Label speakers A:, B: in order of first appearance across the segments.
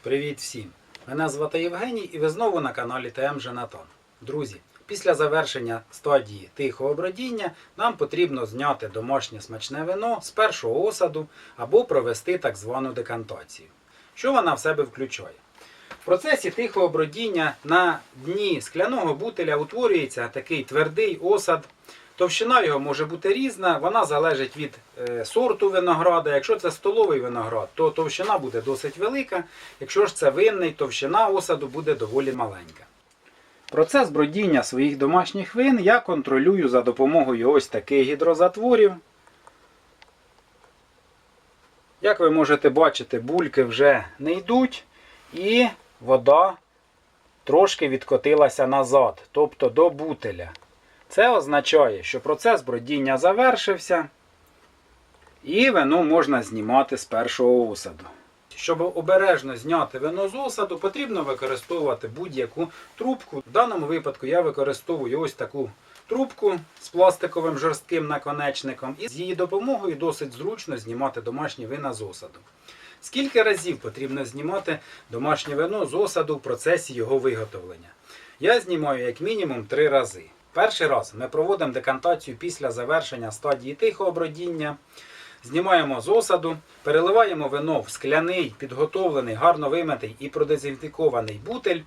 A: Привіт всім! Мене звати Євгеній і ви знову на каналі ТМ Женатон. Друзі, після завершення стадії тихого бродіння нам потрібно зняти домашнє смачне вино з першого осаду або провести так звану декантацію. Що вона в себе включає? В процесі тихого бродіння на дні скляного бутиля утворюється такий твердий осад. Товщина його може бути різна, вона залежить від сорту винограда. Якщо це столовий виноград, то товщина буде досить велика. Якщо ж це винний, товщина осаду буде доволі маленька. Процес бродіння своїх домашніх вин я контролюю за допомогою ось таких гідрозатворів. Як ви можете бачити, бульки вже не йдуть і вода трошки відкотилася назад, тобто до бутиля. Це означає, що процес бродіння завершився і вино можна знімати з першого осаду. Щоб обережно зняти вино з осаду, потрібно використовувати будь-яку трубку. В даному випадку я використовую ось таку трубку з пластиковим жорстким наконечником. І з її допомогою досить зручно знімати домашні вина з осаду. Скільки разів потрібно знімати домашнє вино з осаду в процесі його виготовлення? Я знімаю як мінімум 3 рази. Перший раз ми проводимо декантацію після завершення стадії тихого бродіння. Знімаємо з осаду, переливаємо вино в скляний, підготовлений, гарно вимитий і продезінфікований бутиль.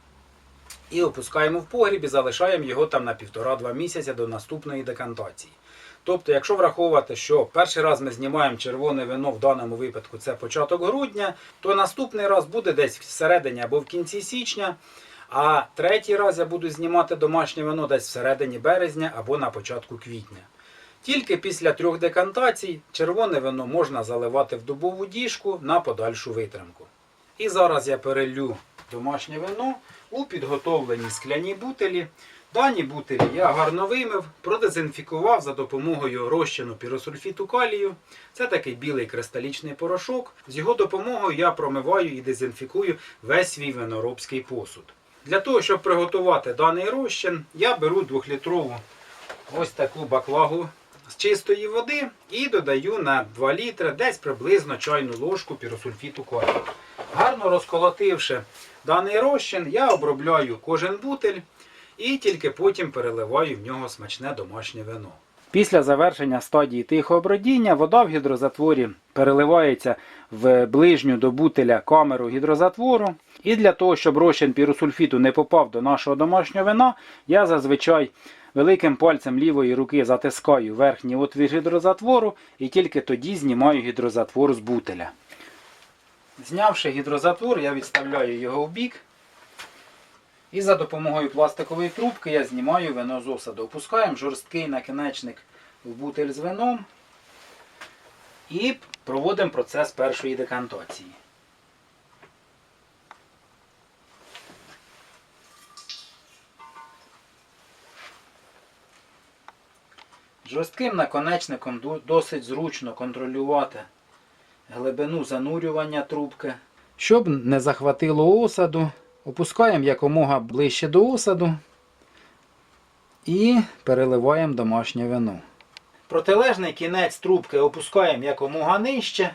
A: І опускаємо в погріб і залишаємо його там на 1,5-2 місяці до наступної декантації. Тобто, якщо враховувати, що перший раз ми знімаємо червоне вино, в даному випадку це початок грудня, то наступний раз буде десь всередині або в кінці січня. А третій раз я буду знімати домашнє вино десь всередині березня або на початку квітня. Тільки після 3 декантацій червоне вино можна заливати в дубову діжку на подальшу витримку. І зараз я перелью домашнє вино у підготовлені скляні бутилі. Дані бутилі я гарно вимив, продезінфікував за допомогою розчину піросульфіту калію. Це такий білий кристалічний порошок. З його допомогою я промиваю і дезінфікую весь свій виноробський посуд. Для того, щоб приготувати даний розчин, я беру 2-літрову ось таку баклагу з чистої води і додаю на 2 літри десь приблизно чайну ложку піросульфіту калію. Гарно розколотивши даний розчин, я обробляю кожен бутиль і тільки потім переливаю в нього смачне домашнє вино. Після завершення стадії тихого бродіння вода в гідрозатворі переливається в ближню до бутиля камеру гідрозатвору. І для того, щоб розчин піросульфіту не попав до нашого домашнього вина, я зазвичай великим пальцем лівої руки затискаю верхній отвір гідрозатвору і тільки тоді знімаю гідрозатвор з бутиля. Знявши гідрозатвор, я відставляю його в бік. І за допомогою пластикової трубки я знімаю вино з осаду. Опускаємо жорсткий наконечник в бутиль з вином і проводимо процес першої декантації. Жорстким наконечником досить зручно контролювати глибину занурювання трубки. Щоб не захватило осаду, опускаємо якомога ближче до осаду і переливаємо домашнє вино. Протилежний кінець трубки опускаємо якомога нижче,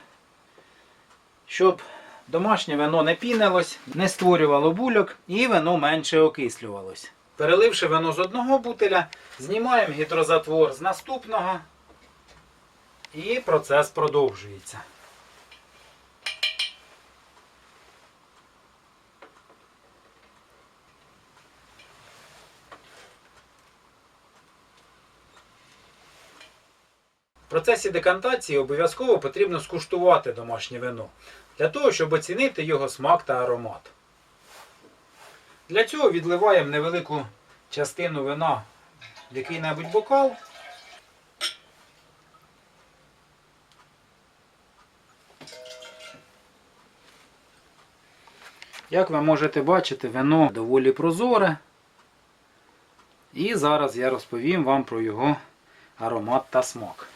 A: щоб домашнє вино не пінилось, не створювало бульок і вино менше окислювалось. Переливши вино з одного бутиля, знімаємо гідрозатвор з наступного і процес продовжується. В процесі декантації обов'язково потрібно скуштувати домашнє вино, для того, щоб оцінити його смак та аромат. Для цього відливаємо невелику частину вина в який-небудь бокал. Як ви можете бачити, вино доволі прозоре. І зараз я розповім вам про його аромат та смак.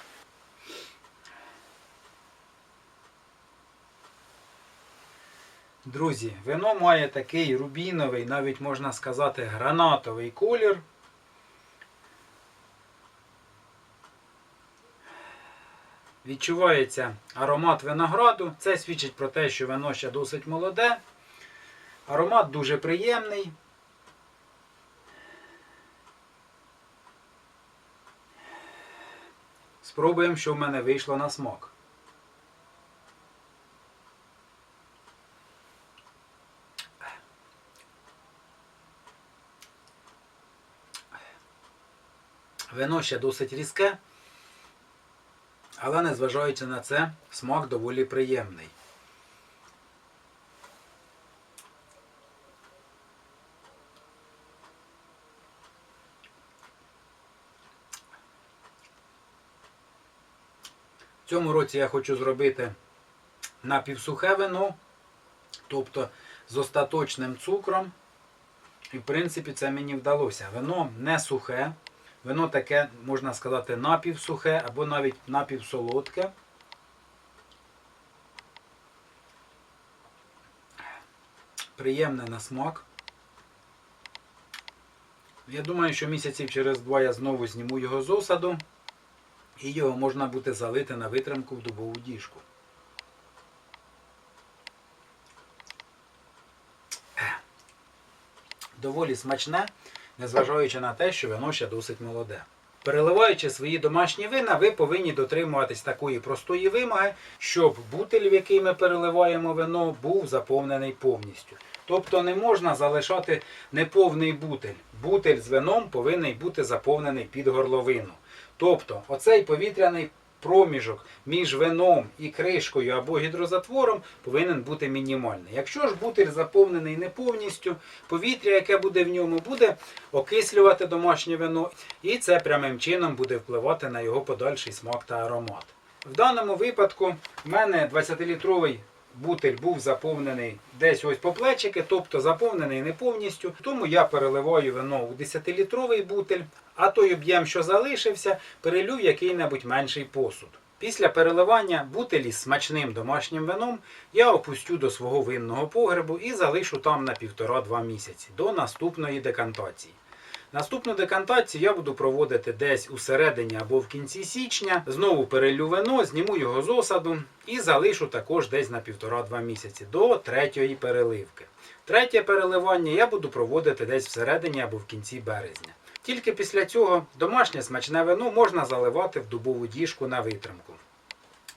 A: Друзі, вино має такий рубіновий, навіть можна сказати гранатовий колір. Відчувається аромат винограду. Це свідчить про те, що вино ще досить молоде. Аромат дуже приємний. Спробуємо, що в мене вийшло на смак. Вино ще досить різке, але незважаючи на це, смак доволі приємний. В цьому році я хочу зробити напівсухе вино, тобто з остаточним цукром. І в принципі це мені вдалося. Вино не сухе, вино таке, можна сказати, напівсухе або навіть напівсолодке. Приємне на смак. Я думаю, що місяців через 2 я знову зніму його з осаду. І його можна буде залити на витримку в дубову діжку. Доволі смачне, незважаючи на те, що вино ще досить молоде. Переливаючи свої домашні вина, ви повинні дотримуватись такої простої вимоги, щоб бутиль, в який ми переливаємо вино, був заповнений повністю. Тобто не можна залишати неповний бутиль. Бутиль з вином повинен бути заповнений під горловину. Тобто оцей повітряний проміжок між вином і кришкою або гідрозатвором повинен бути мінімальний. Якщо ж бутиль заповнений не повністю, повітря, яке буде в ньому, буде окислювати домашнє вино, і це прямим чином буде впливати на його подальший смак та аромат. В даному випадку в мене 20-літровий бутиль був заповнений десь ось по плечики, тобто заповнений не повністю. Тому я переливаю вино у 10-літровий бутиль, а той об'єм, що залишився, перелю в який-небудь менший посуд. Після переливання бутилі з смачним домашнім вином я опустю до свого винного погребу і залишу там на 1,5-2 місяці до наступної декантації. Наступну декантацію я буду проводити десь у середині або в кінці січня. Знову перелю вино, зніму його з осаду і залишу також десь на 1,5-2 місяці до 3-ї переливки. Третє переливання я буду проводити десь в середині або в кінці березня. Тільки після цього домашнє смачне вино можна заливати в дубову діжку на витримку.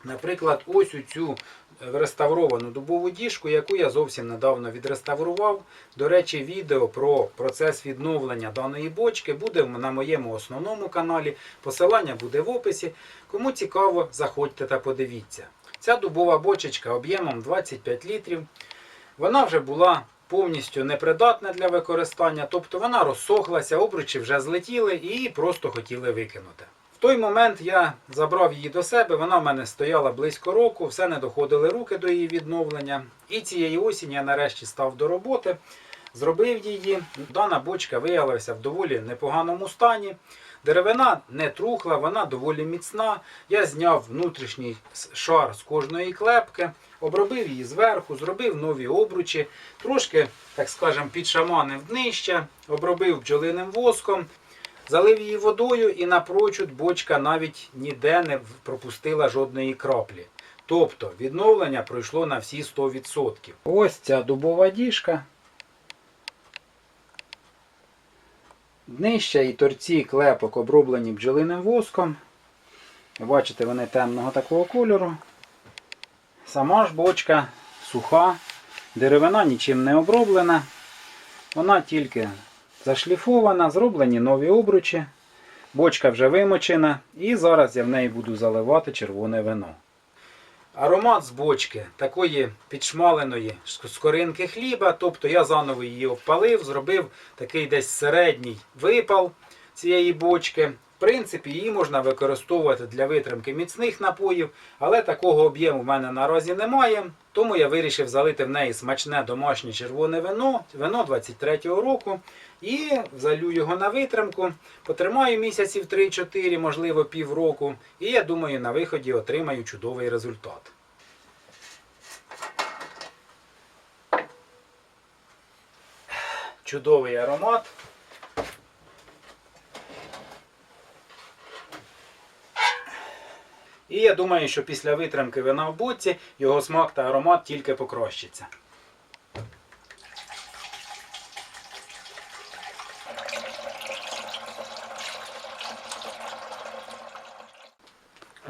A: Наприклад, ось у цю реставровану дубову діжку, яку я зовсім недавно відреставрував. До речі, відео про процес відновлення даної бочки буде на моєму основному каналі. Посилання буде в описі. Кому цікаво, заходьте та подивіться. Ця дубова бочечка об'ємом 25 літрів. Вона вже була повністю непридатна для використання, тобто вона розсохлася, обручі вже злетіли і її просто хотіли викинути. В той момент я забрав її до себе, вона в мене стояла близько року, все не доходили руки до її відновлення. І цієї осені я нарешті став до роботи, зробив її. Дана бочка виявилася в доволі непоганому стані. Деревина не трухла, вона доволі міцна. Я зняв внутрішній шар з кожної клепки, обробив її зверху, зробив нові обручі, трошки, так скажемо, підшаманив днище, обробив бджолиним воском. Залив її водою і напрочуд бочка навіть ніде не пропустила жодної краплі. Тобто відновлення пройшло на всі 100%. Ось ця дубова діжка. Днища і торці клепок оброблені бджолиним воском. Бачите, вони темного такого кольору. Сама ж бочка суха, деревина нічим не оброблена. Вона тільки зашліфована, зроблені нові обручі. Бочка вже вимочена і зараз я в неї буду заливати червоне вино. Аромат з бочки такої підшмаленої скоринки хліба, тобто я заново її обпалив, зробив такий десь середній випал цієї бочки. В принципі, її можна використовувати для витримки міцних напоїв, але такого об'єму в мене наразі немає. Тому я вирішив залити в неї смачне домашнє червоне вино, вино 23-го року. І залю його на витримку, потримаю місяців 3-4, можливо півроку. І я думаю, на виході отримаю чудовий результат. Чудовий аромат. І я думаю, що після витримки вина в бочці його смак та аромат тільки покращиться.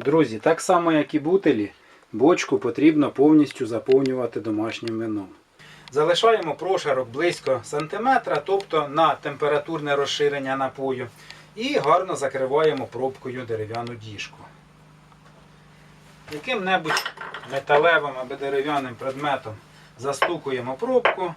A: Друзі, так само як і бутилі, бочку потрібно повністю заповнювати домашнім вином. Залишаємо прошарок близько сантиметра, тобто на температурне розширення напою. І гарно закриваємо пробкою дерев'яну діжку. Яким-небудь металевим або дерев'яним предметом застукуємо пробку.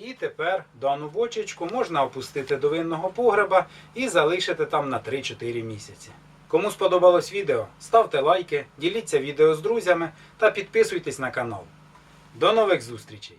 A: І тепер дану бочечку можна опустити до винного погреба і залишити там на 3-4 місяці. Кому сподобалось відео, ставте лайки, діліться відео з друзями та підписуйтесь на канал. До нових зустрічей!